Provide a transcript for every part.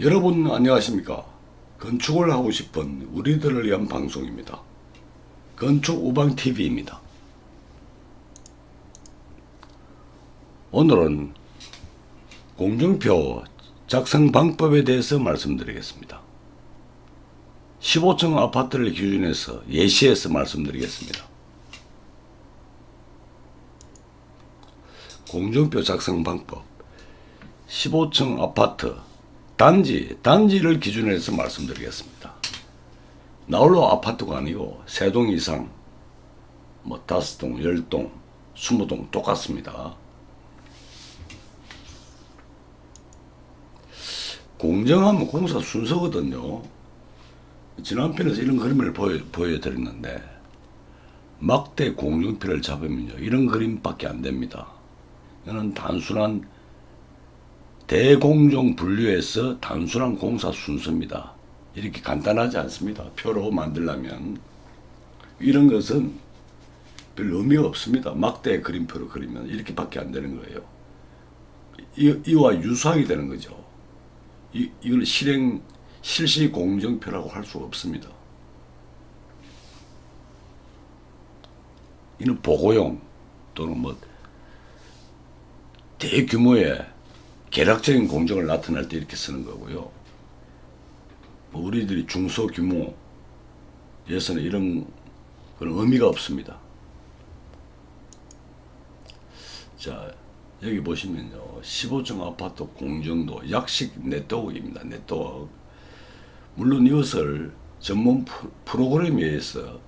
여러분 안녕하십니까? 건축을 하고 싶은 우리들을 위한 방송입니다. 건축우방TV입니다. 오늘은 공정표 작성 방법에 대해서 말씀드리겠습니다. 15층 아파트를 기준해서 예시해서 말씀드리겠습니다. 공정표 작성 방법 15층 아파트 단지를 기준해서 말씀드리겠습니다. 나홀로 아파트가 아니고 3동 이상, 5동, 10동, 20동 똑같습니다. 공정하면 공사 순서거든요. 지난 편에서 이런 그림을 보여드렸는데 막대 공정표를 잡으면요 이런 그림밖에 안 됩니다. 이거는 단순한 대공정 분류에서 단순한 공사 순서입니다. 이렇게 간단하지 않습니다. 표로 만들려면 이런 것은 별 의미가 없습니다. 막대 그림표로 그리면 이렇게밖에 안 되는 거예요. 이와 유사하게 되는 거죠. 이걸 실시 공정표라고 할 수가 없습니다. 이는 보고용 또는 대규모의 계략적인 공정을 나타낼 때 이렇게 쓰는 거고요. 우리들이 중소규모에서는 이런 그런 의미가 없습니다. 자, 여기 보시면요. 15층 아파트 공정도 약식 네트워크입니다. 네트워크. 물론 이것을 전문 프로그램에 의해서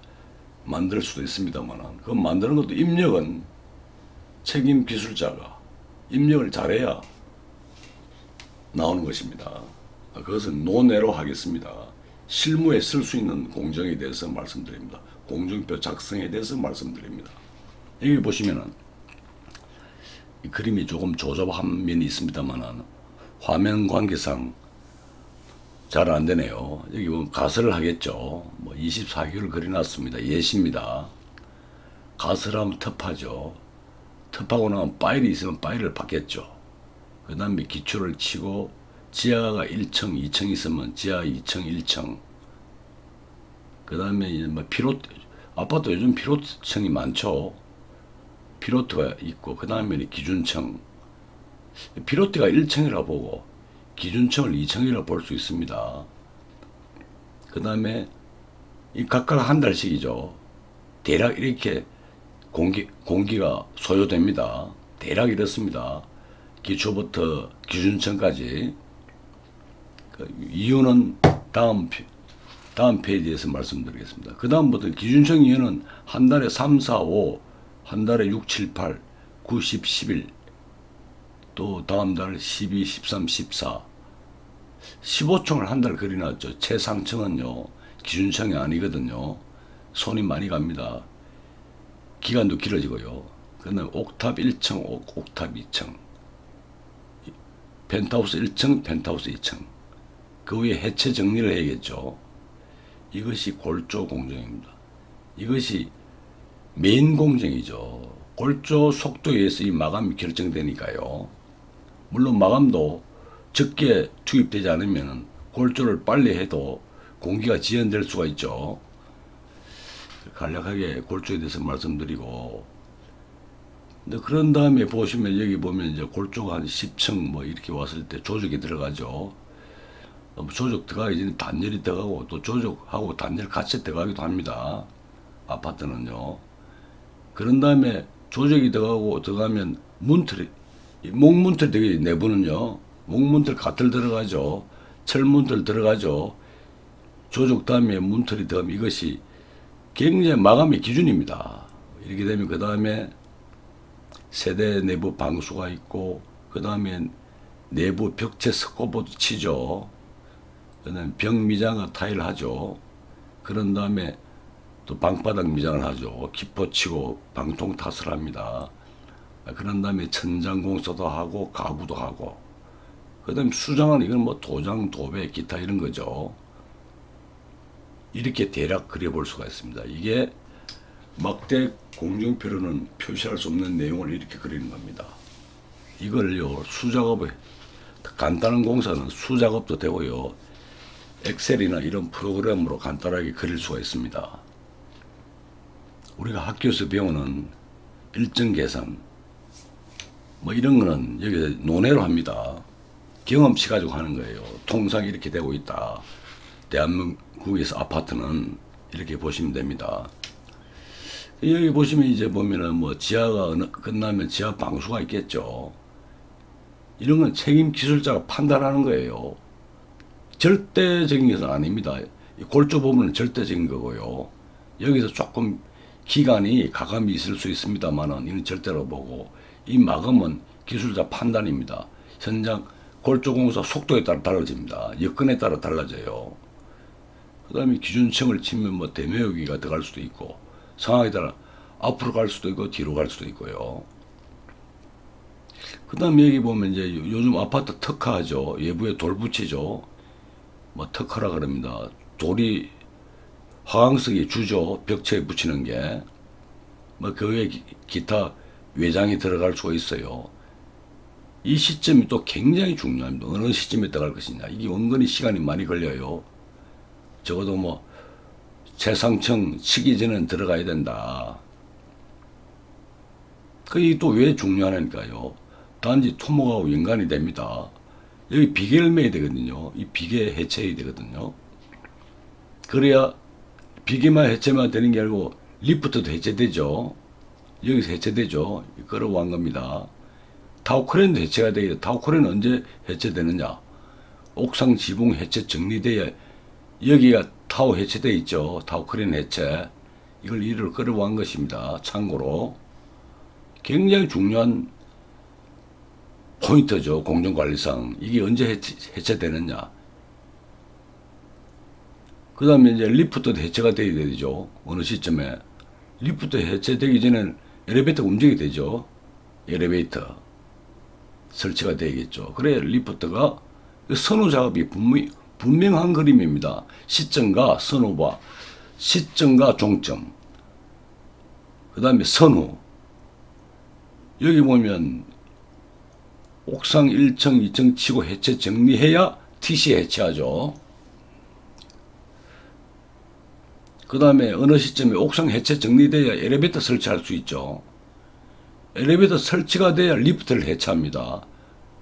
만들 수도 있습니다만, 그 만드는 것도 입력은 책임 기술자가 입력을 잘해야 나오는 것입니다. 그것은 논외로 하겠습니다. 실무에 쓸 수 있는 공정에 대해서 말씀드립니다. 공정표 작성에 대해서 말씀드립니다. 여기 보시면은 이 그림이 조금 조잡한 면이 있습니다만 화면 관계상 잘 안되네요. 여기 보면 가설을 하겠죠. 24개를 그려놨습니다. 예시입니다. 가설하면 텁하죠. 텁하고 나면 파일이 있으면 파일을 받겠죠. 그 다음에 기초를 치고 지하가 1층, 2층 있으면 지하 2층, 1층. 그 다음에 이제 아파트 요즘 피로층이 많죠. 피로트가 있고, 그 다음에 기준층. 피로트가 1층이라 보고, 기준층을 2층이라 볼 수 있습니다. 그 다음에 이 각각 한 달씩이죠. 대략 이렇게 공기가 소요됩니다. 대략 이렇습니다. 기초부터 기준층까지. 이유는 다음 페이지에서 말씀드리겠습니다. 그 다음부터 기준층 이유는 한 달에 3, 4, 5, 한 달에 6, 7, 8, 9, 10, 11, 또 다음 달 12, 13, 14, 15층을 한 달 그려놨죠. 최상층은요, 기준층이 아니거든요. 손이 많이 갑니다. 기간도 길어지고요. 그 다음에 옥탑 1층, 옥탑 2층, 펜트하우스 1층, 펜트하우스 2층. 그 위에 해체 정리를 해야겠죠. 이것이 골조 공정입니다. 이것이 메인 공정이죠. 골조 속도에 의해서 이 마감이 결정되니까요. 물론 마감도 적게 투입되지 않으면 골조를 빨리 해도 공기가 지연될 수가 있죠. 간략하게 골조에 대해서 말씀드리고, 근데 그런 다음에 보시면 여기 보면 이제 골조가 한 10층 이렇게 왔을 때 조적이 들어가죠. 조적 들어가기 전에 단열이 들어가고 또 조적하고 단열 같이 들어가기도 합니다. 아파트는요. 그런 다음에 조적이 들어가면 목문틀 되게 내부는요. 목문틀 갓들 들어가죠. 철문틀 들어가죠. 조적 다음에 문틀이 들어가면 이것이 굉장히 마감의 기준입니다. 이렇게 되면 그 다음에 세대 내부 방수가 있고, 그 다음에 내부 벽체 스코보드 치죠. 그 다음에 벽 미장을 타일 하죠. 그런 다음에 또 방바닥 미장을 하죠. 기포 치고 방통 탓을 합니다. 그런 다음에 천장 공사도 하고 가구도 하고, 그 다음에 수정은 이건 도장, 도배, 기타 이런 거죠. 이렇게 대략 그려볼 수가 있습니다. 이게 막대 공정표로는 표시할 수 없는 내용을 이렇게 그리는 겁니다. 이걸요 수작업에 간단한 공사는 수작업도 되고요. 엑셀이나 이런 프로그램으로 간단하게 그릴 수가 있습니다. 우리가 학교에서 배우는 일정 계산 뭐 이런 거는 여기서 논외로 합니다. 경험치 가지고 하는 거예요. 통상 이렇게 되고 있다. 대한민국에서 아파트는 이렇게 보시면 됩니다. 여기 보시면 이제 보면은 뭐 지하가 끝나면 지하 방수가 있겠죠. 이런 건 책임 기술자가 판단하는 거예요. 절대적인 것은 아닙니다. 골조 부분은 절대적인 거고요. 여기서 조금 기간이 가감이 있을 수 있습니다만은 이건 절대로 보고, 이 마감은 기술자 판단입니다. 현장 골조 공사 속도에 따라 달라집니다. 여건에 따라 달라져요. 그 다음에 기준층을 치면 뭐 대매우기가 들어갈 수도 있고, 상황에 따라 앞으로 갈 수도 있고 뒤로 갈 수도 있고요. 그 다음에 여기 보면 이제 요즘 아파트 특화하죠. 외부에 돌 붙이죠. 뭐 특화라 그럽니다. 돌이 화강석이 주죠. 벽체에 붙이는 게. 뭐 그 외에 기타 외장이 들어갈 수가 있어요. 이 시점이 또 굉장히 중요합니다. 어느 시점에 들어갈 것이냐. 이게 은근히 시간이 많이 걸려요. 적어도 뭐 최상층 치기 전에는 들어가야 된다. 그게 또 왜 중요하니까요. 단지 토목하고 연관이 됩니다. 여기 비계를 매야 되거든요. 이 비계 해체해야 되거든요. 그래야 비계만 해체만 되는 게 아니고 리프트도 해체되죠. 여기서 해체되죠. 끌어온 겁니다. 타워크레인도 해체가 되겠다. 타워크레인은 언제 해체되느냐. 옥상 지붕 해체 정리돼야, 여기가 타워 해체되어 있죠. 타워크레인 해체. 이걸 이를 끌어온 것입니다. 참고로 굉장히 중요한 포인트죠. 공정관리상. 이게 언제 해체되느냐. 그 다음에 이제 리프트도 해체가 되어야 되죠. 어느 시점에. 리프트 해체되기 전에는 엘리베이터가 움직이게 되죠. 엘리베이터 설치가 되겠죠. 그래 리프트가 선호 작업이 분명한 그림입니다. 시점과 선호와 시점과 종점. 그 다음에 선호. 여기 보면 옥상 1층, 2층 치고 해체 정리해야 TC 해체하죠. 그 다음에 어느 시점에 옥상 해체 정리돼야 엘리베이터 설치할 수 있죠. 엘리베이터 설치가 돼야 리프트를 해체합니다.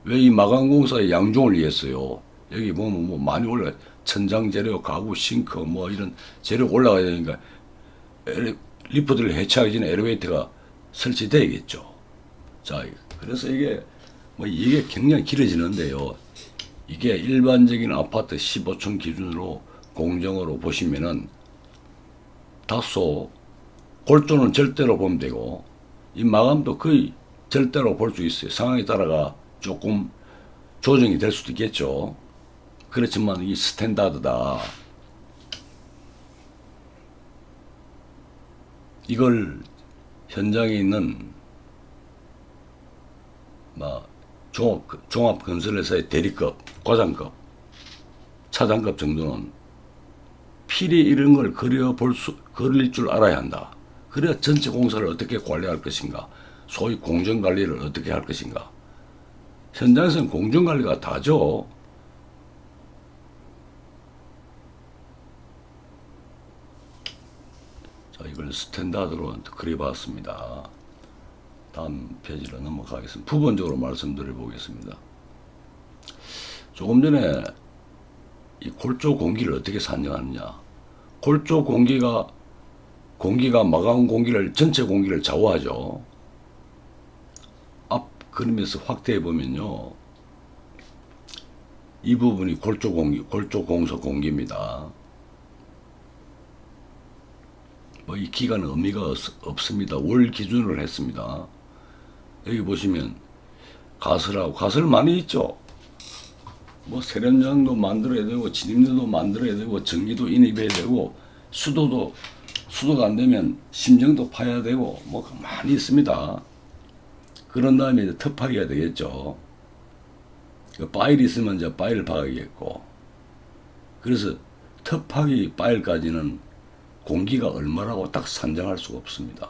왜 이 마감공사의 양종을 위해서요. 여기 보면 뭐 많이 올라가요. 천장 재료, 가구, 싱크 뭐 이런 재료가 올라가야 되니까 리프트를 해체하기 전에 엘리베이터가 설치되겠죠. 자, 그래서 이게 굉장히 길어지는데요. 이게 일반적인 아파트 15층 기준으로 공정으로 보시면은 다소 골조는 절대로 보면 되고, 이 마감도 거의 절대로 볼 수 있어요. 상황에 따라가 조금 조정이 될 수도 있겠죠. 그렇지만 이 스탠다드다. 이걸 현장에 있는 종합건설회사의 대리급, 과장급, 차장급 정도는 필히 이런 걸 그릴 줄 알아야 한다. 그래야 전체 공사를 어떻게 관리할 것인가, 소위 공정관리를 어떻게 할 것인가. 현장에서는 공정관리가 다죠. 자, 이걸 스탠다드로 그려봤습니다. 다음 페이지로 넘어가겠습니다. 부분적으로 말씀드려 보겠습니다. 조금 전에 이 골조 공기를 어떻게 산정하느냐. 골조 공기가 마감 공기를, 전체 공기를 좌우하죠. 앞 그림에서 확대해 보면요. 이 부분이 골조 공기, 골조 공사 공기입니다. 뭐 이 기간은 의미가 없습니다. 월 기준으로 했습니다. 여기 보시면 가설 많이 있죠. 뭐 세련장도 만들어야 되고, 진입로도 만들어야 되고, 전기도 인입해야 되고, 수도가 안 되면 심정도 파야 되고, 뭐 많이 있습니다. 그런 다음에 이제 터파기가 되겠죠. 파일이 있으면 이제 파일 박아야겠고. 그래서 터파기 파일까지는 공기가 얼마라고 딱 산정할 수가 없습니다.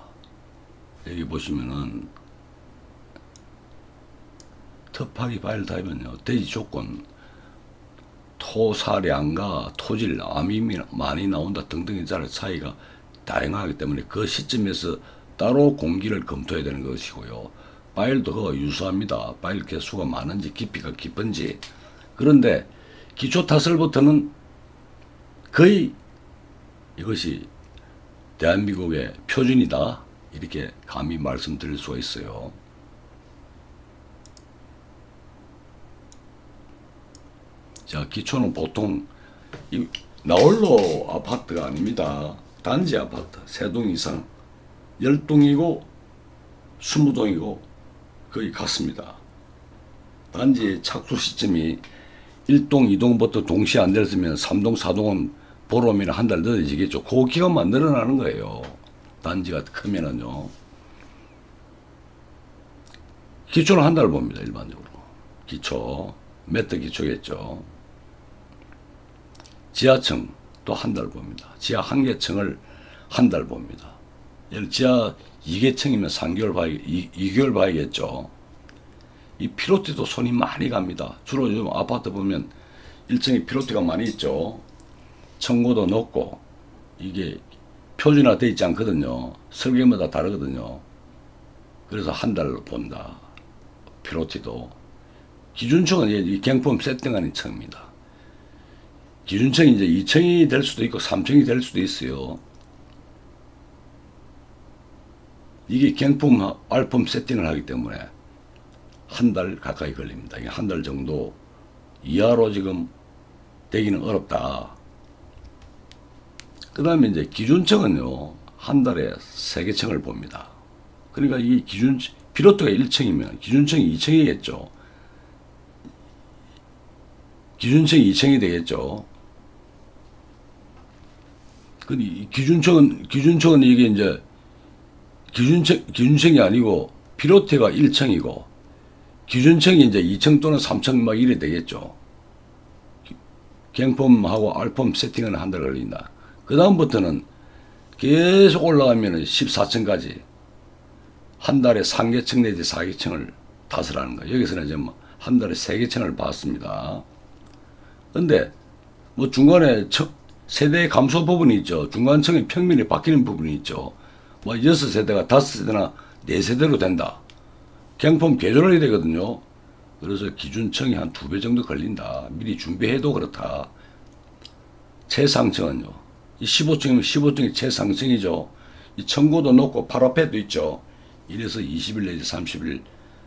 여기 보시면은 특파기 파일 타입은요, 대지 조건, 토사량과 토질, 암이 많이 나온다 등등의 차이가 다양하기 때문에 그 시점에서 따로 공기를 검토해야 되는 것이고요. 파일도 유수합니다. 파일 개수가 많은지 깊이가 깊은지. 그런데 기초 타설부터는 거의 이것이 대한민국의 표준이다, 이렇게 감히 말씀드릴 수가 있어요. 자, 기초는 보통 나홀로 아파트가 아닙니다. 단지 아파트 3동 이상, 10동이고 20동이고 거의 같습니다. 단지 착수 시점이 1동, 2동부터 동시에 안 됐으면 3동, 4동은 보름이나 한 달 늦어지겠죠. 그 기간만 늘어나는 거예요. 단지가 크면은요. 기초는 한 달 봅니다. 일반적으로. 기초. 메터 기초겠죠. 지하층 또 한 달 봅니다. 지하 1개층을 한 달 봅니다. 예를 지하 2개층이면 3개월 봐야, 2개월 봐야겠죠. 이 피로티도 손이 많이 갑니다. 주로 요즘 아파트 보면 1층에 피로티가 많이 있죠. 층고도 높고 이게 표준화되어 있지 않거든요. 설계마다 다르거든요. 그래서 한 달로 본다. 피로티도. 기준층은 이 경품 세팅하는 층입니다. 기준층이 이제 2층이 될 수도 있고 3층이 될 수도 있어요. 이게 경품, 알품 세팅을 하기 때문에 한 달 가까이 걸립니다. 이게 한 달 정도 이하로 지금 되기는 어렵다. 그 다음에 이제 기준층은요, 한 달에 3개 층을 봅니다. 그러니까 이 피로트가 1층이면 기준층이 2층이겠죠. 기준층이 2층이 되겠죠. 기준층은 이게 이제 기준층이 아니고 피로트가 1층이고 기준층이 이제 2층 또는 3층 막 이래 되겠죠. 경품하고 알품 세팅은 한 달 걸린다. 그 다음부터는 계속 올라가면 14층까지 한 달에 3개층 내지 4개층을 다스라는 거예요. 여기서는 이제 한 달에 3개층을 봤습니다. 근데 뭐 중간에 세대 감소 부분이 있죠. 중간층의 평면이 바뀌는 부분이 있죠. 뭐 6세대가 5세대나 4세대로 된다. 경품 개조를 해야 되거든요. 그래서 기준층이 한 2배 정도 걸린다. 미리 준비해도 그렇다. 최상층은요. 이 15층이면 15층이 최상층이죠. 이 층고도 높고 파라페도 있죠. 이래서 20일 내지 30일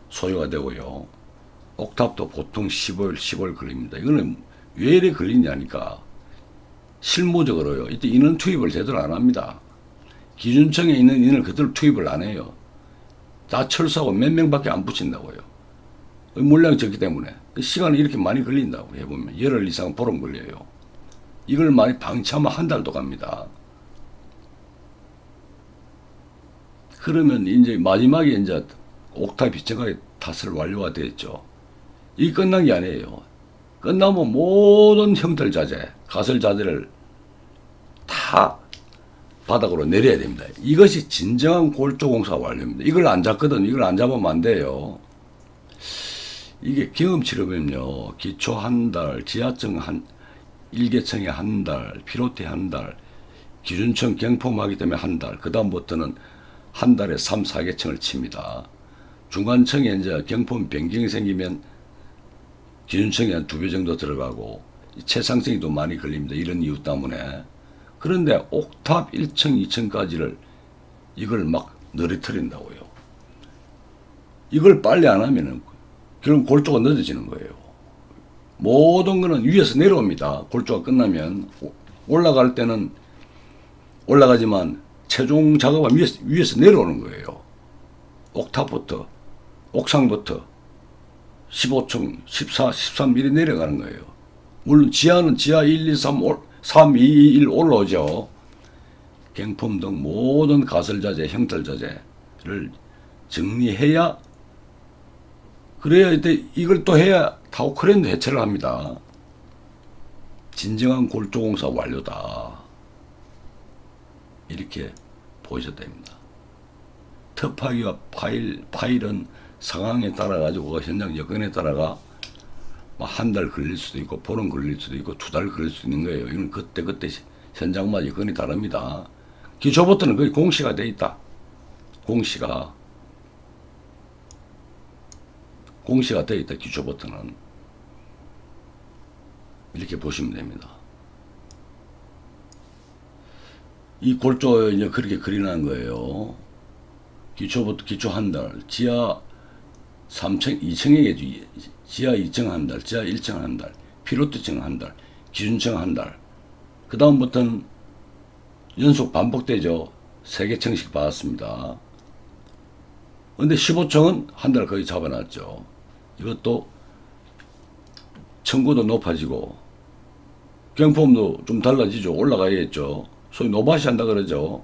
소요가 되고요. 옥탑도 보통 15일 걸립니다. 이거는 왜 이래 걸리냐니까 실무적으로요. 이때 인원 투입을 제대로 안 합니다. 기준층에 있는 인원을 그대로 투입을 안 해요. 다 철수하고 몇 명밖에 안 붙인다고요. 물량이 적기 때문에 시간이 이렇게 많이 걸린다고 해보면 열흘 이상 보름 걸려요. 이걸 많이 방치하면 한 달도 갑니다. 그러면 이제 마지막에 이제 옥탑이 정확하게 타설 완료가 됐죠. 이게 끝난 게 아니에요. 끝나면 모든 형들 자재, 가설 자재를 다 바닥으로 내려야 됩니다. 이것이 진정한 골조공사 완료입니다. 이걸 안 잡거든. 이걸 안 잡으면 안 돼요. 이게 경험치료면요. 기초 한 달, 지하층 1개층에 한 달, 피로티 한 달, 기준층 경품하기 때문에 한 달, 그 다음부터는 한 달에 3, 4개층을 칩니다. 중간층에 이제 경품 변경이 생기면 기준층이 한 2배 정도 들어가고 최상층이 또 많이 걸립니다. 이런 이유 때문에. 그런데 옥탑 1층, 2층까지를 이걸 막 늘어뜨린다고요. 이걸 빨리 안 하면은 결국 골조가 늦어지는 거예요. 모든 거는 위에서 내려옵니다. 골조가 끝나면 올라갈 때는 올라가지만 최종 작업은 위에서 내려오는 거예요. 옥탑부터 옥상부터 15층, 14, 13 이리 내려가는 거예요. 물론 지하는 지하 1, 2, 3, 2, 1 올라오죠. 경품 등 모든 가설자재, 형틀자재를 정리해야, 그래야 이걸 또 해야 타워크레인도 해체를 합니다. 진정한 골조공사 완료다. 이렇게 보셔야 됩니다. 특파기와 파일은 상황에 따라 가지고 현장 여건에 따라가 한 달 걸릴 수도 있고 보름 걸릴 수도 있고 2달 걸릴 수도 있는 거예요. 이건 그때 현장마다 여건이 다릅니다. 기초부터는 거의 공시가 돼 있다. 공시가 돼 있다. 기초부터는 이렇게 보시면 됩니다. 이 골조 이제 그렇게 그리는 거예요. 기초부터 기초 한 달, 지하 3층, 2층이겠죠. 지하 2층 한 달, 지하 1층 한 달, 피로트층 한 달, 기준층 한 달. 그 다음부터는 연속 반복되죠. 3개 층씩 받았습니다. 근데 15층은 한 달 거의 잡아놨죠. 이것도 층고도 높아지고 경품도 좀 달라지죠. 올라가야겠죠. 소위 노바시 한다 그러죠.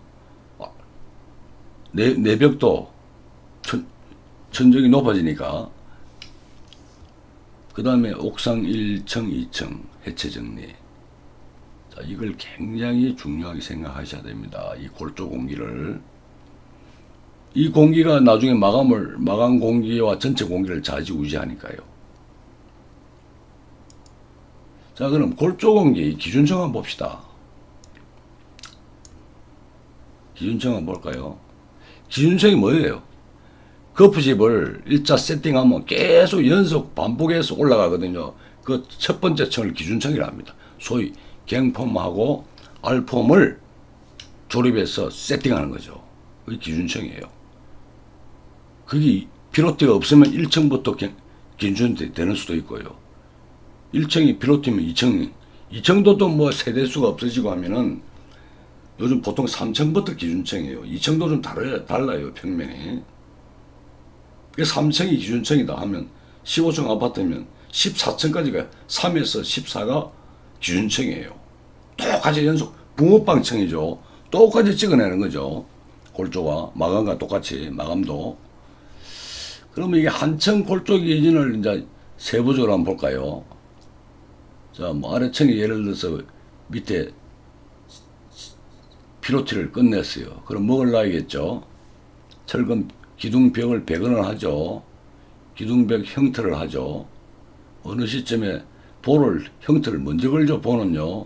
내벽도 천정이 높아지니까. 그 다음에 옥상 1층, 2층 해체 정리. 자, 이걸 굉장히 중요하게 생각하셔야 됩니다. 이 골조 공기를. 이 공기가 나중에 마감 공기와 전체 공기를 좌지우지하니까요. 자, 그럼 골조 공기 기준층 한번 봅시다. 기준층 한번 볼까요? 기준층이 뭐예요? 거푸집을 일자 세팅하면 계속 연속 반복해서 올라가거든요. 그 첫 번째 층을 기준층이라 합니다. 소위 갱폼하고 알폼을 조립해서 세팅하는 거죠. 그게 기준층이에요. 그게 피로티가 없으면 1층부터 기준층이 되는 수도 있고요. 1층이 피로티면 2층도 또 뭐 세대수가 없어지고 하면은 요즘 보통 3층부터 기준층이에요. 2층도 좀 달라요, 평면이. 3층이 기준층이다 하면 15층 아파트면 14층까지가 3에서 14가 기준층이에요. 똑같이 연속 붕어빵층이죠. 똑같이 찍어내는 거죠. 골조가 마감과 똑같이 마감도. 그러면 이게 한층 골조 기준을 이제 세부적으로 한번 볼까요? 자, 뭐 아래층이 예를 들어서 밑에 피로티를 끝냈어요. 그럼 뭐를 놔야겠죠? 철근 기둥벽을 배건을 하죠. 기둥벽 형태를 하죠. 어느 시점에 형태를 먼저 걸죠. 보는요.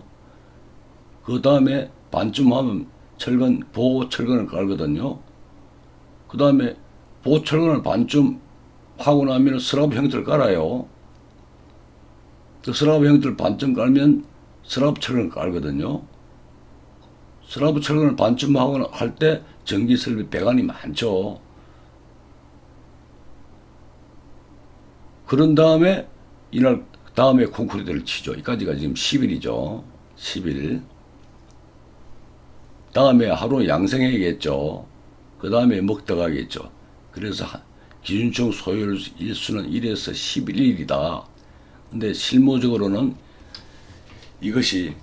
그 다음에 반쯤 하면 보호 철근을 깔거든요. 그 다음에 보호 철근을 반쯤 하고 나면 스라브 형태를 깔아요. 그 스라브 형태를 반쯤 깔면 스라브 철근을 깔거든요. 스라브 철근을 반쯤 하고 할 때 전기 설비 배관이 많죠. 그런 다음에 이날 다음에 콘크리트를 치죠. 이까지가 지금 10일이죠. 10일. 다음에 하루 양생해야겠죠. 그 다음에 먹다 가겠죠. 그래서 기준층 소요 일수는 1에서 11일이다. 근데 실무적으로는 이것이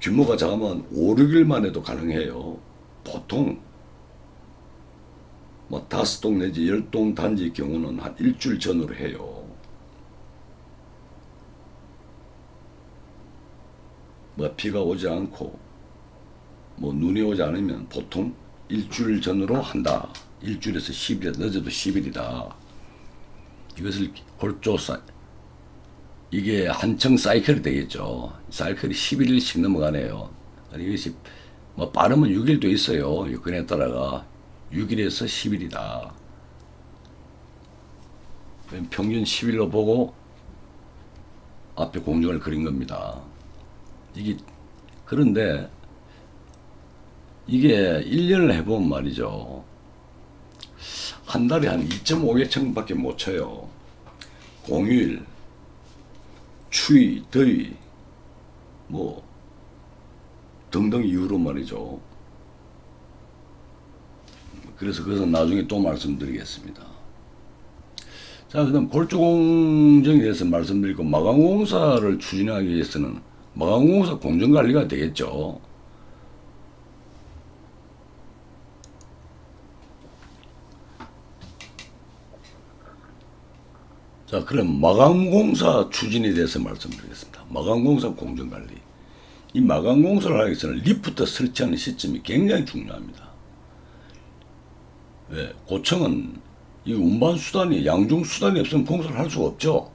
규모가 작으면 5, 6일만 해도 가능해요. 보통 뭐 5동 내지 10동 단지의 경우는 한 일주일 전으로 해요. 뭐 비가 오지 않고 뭐 눈이 오지 않으면 보통 일주일 전으로 한다. 일주일에서 10일, 늦어도 10일이다. 이것을 이게 한층 사이클이 되겠죠. 사이클이 11일씩 넘어가네요. 이것이 뭐 빠르면 6일도 있어요. 여건에 따라가 6일에서 10일이다. 평균 10일로 보고 앞에 공정을 그린 겁니다. 그런데 이게 1년을 해보면 말이죠. 한 달에 한 2.5개 밖에 못 쳐요. 공휴일, 추위, 더위, 뭐 등등 이유로 말이죠. 그래서 그것은 나중에 또 말씀드리겠습니다. 자, 그 다음 골조 공정에 대해서 말씀드리고 마감공사를 추진하기 위해서는 마감공사 공정관리가 되겠죠. 자, 그럼 마감공사 추진에 대해서 말씀드리겠습니다. 마감공사 공정관리. 이 마감공사를 하기 위해서는 리프트 설치하는 시점이 굉장히 중요합니다. 왜? 고층은 이 운반 수단이, 양중 수단이 없으면 공사를 할 수가 없죠.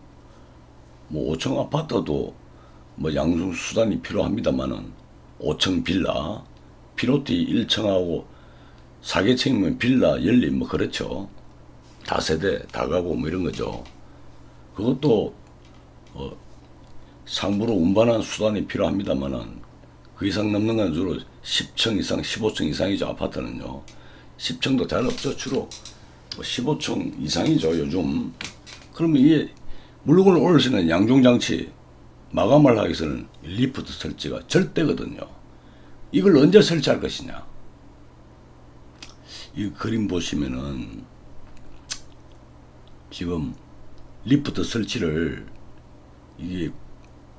뭐 5층 아파트도 뭐 양중 수단이 필요합니다만은 5층 빌라, 피로티 1층하고 4개층이면 빌라, 연립 뭐 그렇죠. 다세대, 다가구 뭐 이런 거죠. 그것도 상부로 운반하는 수단이 필요합니다만은 그 이상 넘는 건 주로 10층 이상, 15층 이상이죠. 아파트는요. 10층도 잘 없죠. 주로 15층 이상이죠. 요즘. 그러면 이게 물건을 올릴 수 있는 양중장치 마감을 하기 위해서는 리프트 설치가 절대거든요. 이걸 언제 설치할 것이냐. 이 그림 보시면은 지금 리프트 설치를 이게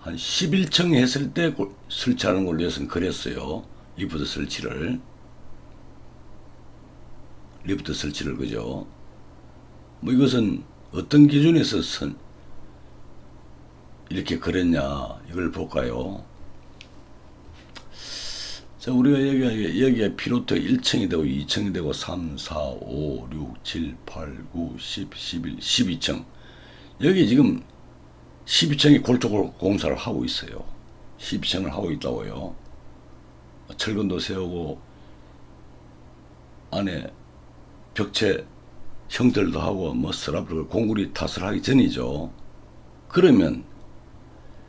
한 11층 했을 때 설치하는 걸로 해서 그렸어요. 리프트 설치를. 그죠. 뭐 이것은 어떤 기준에서 이렇게 그랬냐 이걸 볼까요. 자, 우리가 여기에 피로트 1층이 되고 2층이 되고 3, 4, 5, 6, 7, 8, 9, 10, 11, 12층. 여기 지금 12층이 골조 공사를 하고 있어요. 12층을 하고 있다고요. 철근도 세우고 안에 벽체 형들도 하고 뭐 스랍을 공구리 탓을 하기 전이죠. 그러면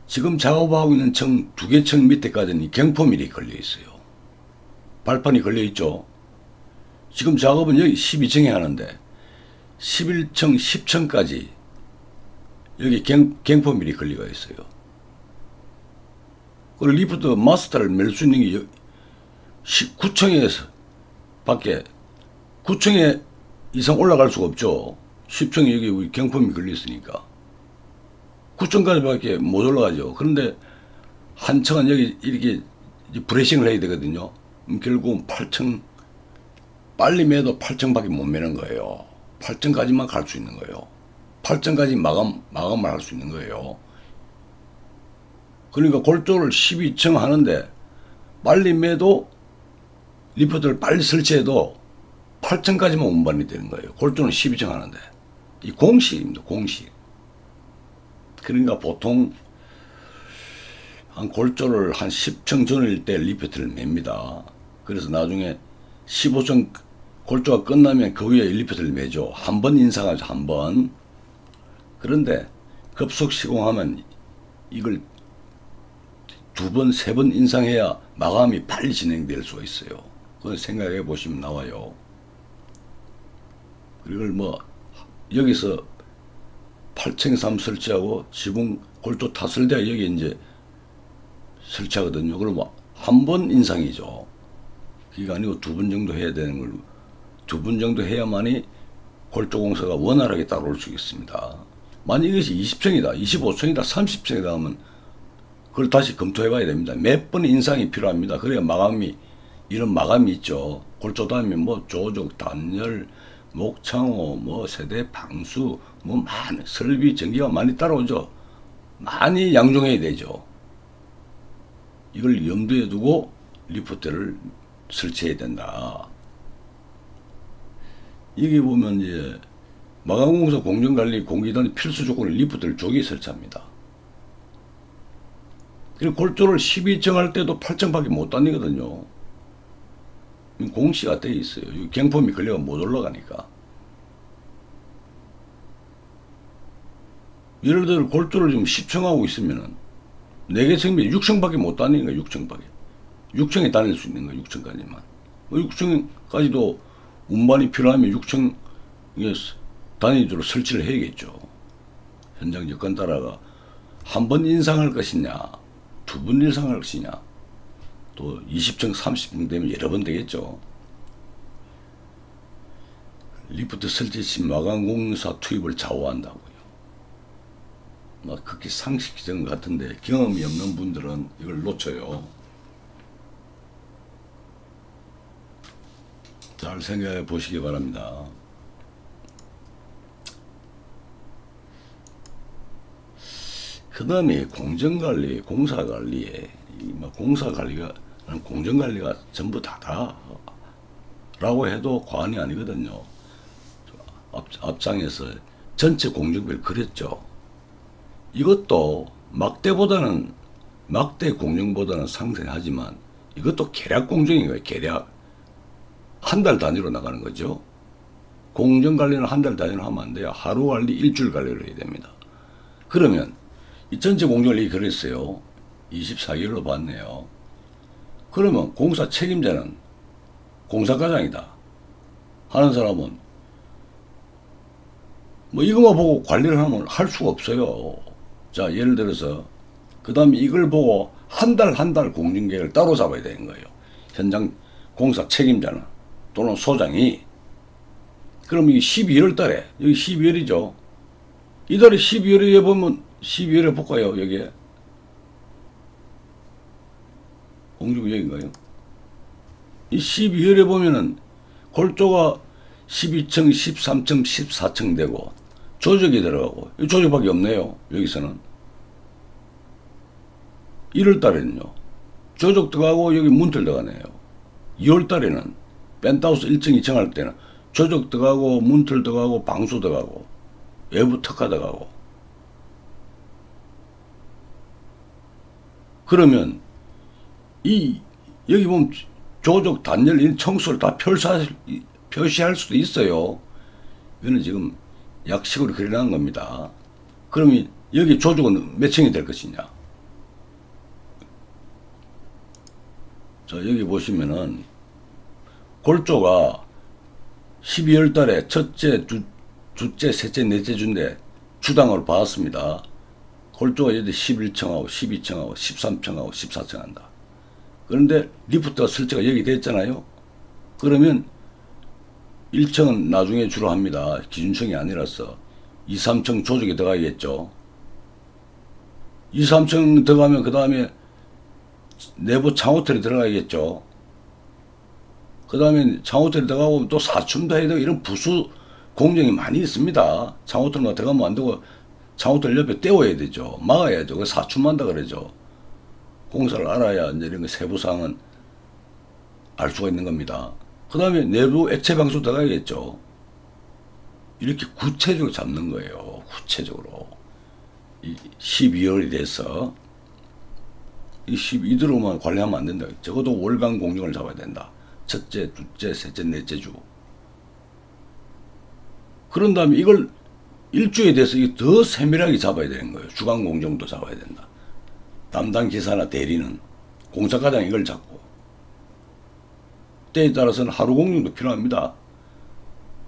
지금 작업하고 있는 층 2개 층 밑에까지는 경포밀이 걸려 있어요. 발판이 걸려 있죠. 지금 작업은 여기 12층에 하는데 11층, 10층까지 여기 경포밀이 걸려가 있어요. 그리고 리프트 마스터를 멜 수 있는 게 9층에서 밖에 9층에 이상 올라갈 수가 없죠. 10층에 여기 경포밀이 걸려 있으니까 9층까지밖에 못 올라가죠. 그런데 한 층은 여기 이렇게 브레싱을 해야 되거든요. 결국은 8층 빨리 매도 8층밖에 못 매는 거예요. 8층까지만 갈 수 있는 거예요. 8층까지 마감을 할 수 있는 거예요. 그러니까 골조를 12층 하는데 빨리 매도 리프트를 빨리 설치해도 8층까지만 운반이 되는 거예요. 골조는 12층 하는데. 이 공식입니다. 공식. 그러니까 보통 한 골조를 한 10층 전일 때 리프트를 맵니다. 그래서 나중에 15층 골조가 끝나면 그 위에 리프트를 매죠. 한 번 인상하죠. 한 번. 그런데 급속 시공하면 이걸 2번, 3번 인상해야 마감이 빨리 진행될 수가 있어요. 그걸 생각해 보시면 나와요. 이걸 뭐 여기서 8층에서 한번 설치하고 지붕 골조 탓을 돼야 여기 이제 설치하거든요. 그럼 한 번 인상이죠. 그게 아니고 2번 정도 해야 되는 걸 2번 정도 해야만이 골조 공사가 원활하게 따라올 수 있습니다. 만약 이것이 20층이다, 25층이다, 30층이다 하면 그걸 다시 검토해 봐야 됩니다. 몇 번 인상이 필요합니다. 그래야 마감이, 이런 마감이 있죠. 골조 다음에 뭐 조적, 단열, 목창호, 뭐 세대, 방수, 뭐 많은 설비, 전기가 많이 따라오죠. 많이 양종해야 되죠. 이걸 염두에 두고 리프트를 설치해야 된다. 여기 보면 이제 마감공사 공정관리 공기단의 필수 조건을 리프트를 조기에 설치합니다. 그리고 골조를 12층 할 때도 8층밖에 못 다니거든요. 공시가 돼 있어요. 경폼이 걸려가 못 올라가니까. 예를 들어 골조를 지금 10층 하고 있으면은 4개 층이면 6층밖에 못 다니는 거예요. 6층밖에. 6층에 다닐 수 있는 거예요. 6층까지만. 6층까지도 운반이 필요하면 6층에 단위적으로 설치를 해야겠죠. 현장 여건 따라가 한 번 인상할 것이냐, 2번 인상할 것이냐, 또 20층, 30층 되면 여러 번 되겠죠. 리프트 설치 시 마감공사 투입을 좌우한다고요. 막 극히 상식적인 것 같은데 경험이 없는 분들은 이걸 놓쳐요. 잘 생각해 보시기 바랍니다. 그 다음에 공정관리, 공사관리에, 공사관리가, 공정관리가 전부 다다라고 해도 과언이 아니거든요. 앞장에서 전체 공정비를 그렸죠. 이것도 막대 공정보다는 상승하지만 이것도 계략 공정인 거예요. 계략. 한 달 단위로 나가는 거죠. 공정 관리는 한 달 단위로 하면 안 돼요. 하루 관리, 일주일 관리를 해야 됩니다. 그러면 이 전체 공정을 그랬어요. 24개월로 봤네요. 그러면 공사 책임자는 공사과장이다 하는 사람은 뭐 이것만 보고 관리를 하면 할 수가 없어요. 자, 예를 들어서 그 다음에 이걸 보고 한 달 공정계획을 따로 잡아야 되는 거예요. 현장 공사 책임자는 또는 소장이. 그럼 이게 12월 달에, 여기 12월이죠. 이달에 12월에 보면 12월에 볼까요? 여기에 공정계획인가요? 이 12월에 보면은 골조가 12층, 13층, 14층 되고 조적이 들어가고 이 조적밖에 없네요. 여기서는 1월 달에는요 조적 들어가고 여기 문틀 들어가네요. 2월 달에는 펜트하우스 1층, 2층 할 때는 조적 들어가고 문틀 들어가고 방수 들어가고 외부 특화 들어가고. 그러면 여기 보면 조적 단열 청소를 다 표시할 수도 있어요. 이거는 지금 약식으로 그려놓은 겁니다. 그러면 여기 조적은 몇 층이 될 것이냐. 자, 여기 보시면은 골조가 12월 달에 첫째, 둘째, 셋째, 넷째 주인데 주당으로 받았습니다. 골조가 여기 11층하고 12층하고 13층하고 14층 한다. 그런데 리프트가 설치가 여기 됐잖아요. 그러면 1층은 나중에 주로 합니다. 기준층이 아니라서 2, 3층 조직에 들어가야겠죠. 2, 3층 들어가면 그 다음에 내부 창호텔에 들어가야겠죠. 그 다음에 창호텔에 들어가고 또 사춤도 해야 되고 이런 부수 공정이 많이 있습니다. 창호텔만 들어가면 안 되고 창호텔 옆에 떼워야 되죠. 막아야죠. 그 사춤한다 그러죠. 공사를 알아야 이제 이런 거 세부사항은 알 수가 있는 겁니다. 그 다음에 내부 액체 방수 들어가야겠죠. 이렇게 구체적으로 잡는 거예요. 구체적으로. 12월이 돼서 이대로만 관리하면 안 된다. 적어도 월간 공정을 잡아야 된다. 첫째, 둘째, 셋째, 넷째 주. 그런 다음에 이걸 일주에 대해서 더 세밀하게 잡아야 되는 거예요. 주간 공정도 잡아야 된다. 담당 기사나 대리는 공사과장 이걸 잡고 때에 따라서는 하루 공정도 필요합니다.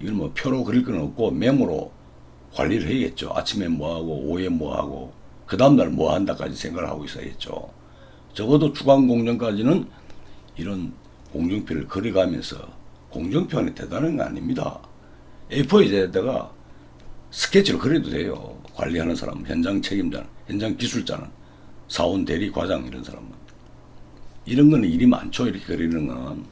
이걸 뭐 표로 그릴 건 없고 메모로 관리를 해야겠죠. 아침에 뭐하고 오후에 뭐하고 그 다음날 뭐 한다까지 생각을 하고 있어야겠죠. 적어도 주간 공정까지는 이런 공정표를 그려가면서 공정표는 대단한 거 아닙니다. A4에다가 스케치를 그려도 돼요. 관리하는 사람, 현장 책임자는, 현장 기술자는, 사원, 대리, 과장 이런 사람은. 이런 거는 일이 많죠. 이렇게 그리는 건.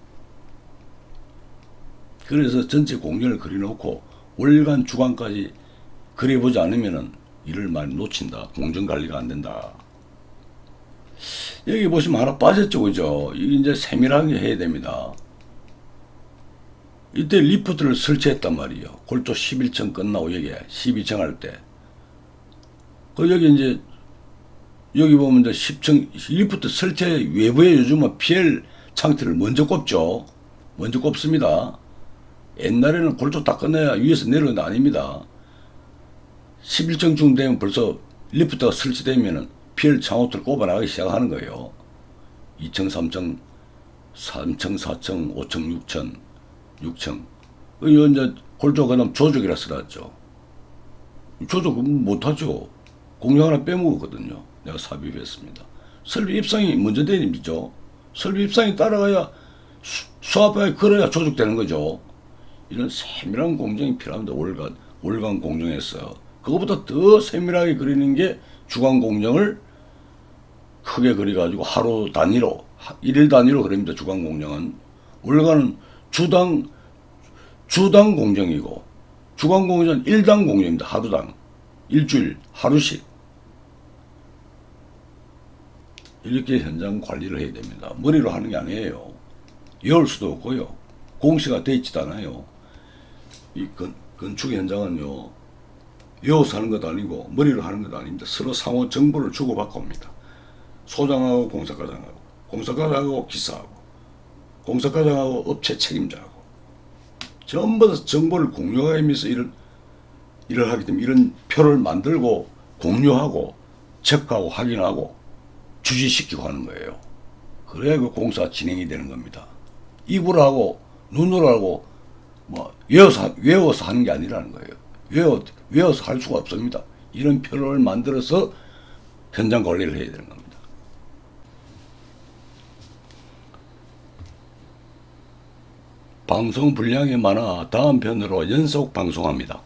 그래서 전체 공정을 그려놓고 월간 주간까지 그려보지 않으면은 일을 많이 놓친다. 공정관리가 안 된다. 여기 보시면 하나 빠졌죠. 그죠? 이게 이제 세밀하게 해야 됩니다. 이때 리프트를 설치했단 말이에요. 골조 11층 끝나고 여기에 12층 할 때. 여기 이제 여기 보면 이제 10층 리프트 설치 외부에 요즘은 PL 창틀을 먼저 꼽죠. 먼저 꼽습니다. 옛날에는 골조 다 끝내야 위에서 내려오는 게 아닙니다. 11층 중 되면 벌써 리프트가 설치되면은 PL 창호틀을 꼽아 나가기 시작하는 거예요. 2층, 3층, 3층, 4층, 5층, 6층, 6층. 이거 이제 골조가 그다음 조적이라 써놨죠. 조적 못하죠. 공장 하나 빼먹었거든요. 내가 삽입했습니다. 설비 입상이 먼저 되는 일이죠. 설비 입상이 따라가야 수압에 걸어야 조적되는 거죠. 이런 세밀한 공정이 필요합니다. 월간 공정에서. 그것보다 더 세밀하게 그리는 게 주간 공정을 크게 그려가지고 하루 단위로, 일일 단위로 그립니다. 주간 공정은. 월간은 주당 공정이고, 주간 공정은 일당 공정입니다. 하루당. 일주일, 하루씩. 이렇게 현장 관리를 해야 됩니다. 머리로 하는 게 아니에요. 외울 수도 없고요. 공시가 돼 있지도 않아요. 건축 현장은요, 외워서 하는 것도 아니고 머리로 하는 것도 아닙니다. 서로 상호 정보를 주고받고 합니다. 소장하고 공사과장하고, 공사과장하고 기사하고, 공사과장하고 업체 책임자하고 전부 다 정보를 공유하면서 일을 하기 때문에 이런 표를 만들고 공유하고 체크하고 확인하고 주지시키고 하는 거예요. 그래야 그 공사 진행이 되는 겁니다. 입으로 하고 눈으로 하고 뭐 외워서 하는 게 아니라는 거예요. 외워서 할 수가 없습니다. 이런 표를 만들어서 현장 관리를 해야 되는 겁니다. 방송 분량이 많아 다음 편으로 연속 방송합니다.